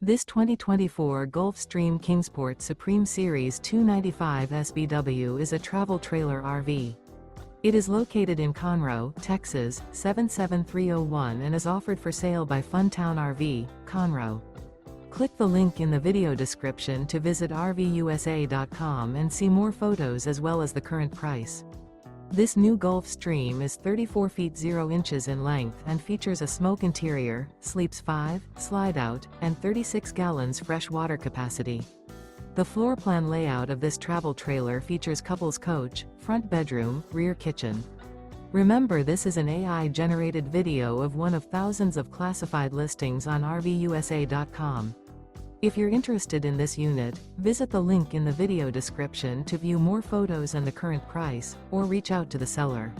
This 2024 Gulfstream Kingsport Supreme Series 295 SBW is a travel trailer RV. It is located in Conroe, Texas, 77301 and is offered for sale by Funtown RV, Conroe. Click the link in the video description to visit RVUSA.com and see more photos as well as the current price. This new Gulfstream is 34 feet 0 inches in length and features a smoke interior, sleeps 5, slide-out, and 36 gallons fresh water capacity. The floor plan layout of this travel trailer features couples coach, front bedroom, rear kitchen. Remember, this is an AI-generated video of one of thousands of classified listings on RVUSA.com. If you're interested in this unit, visit the link in the video description to view more photos and the current price, or reach out to the seller.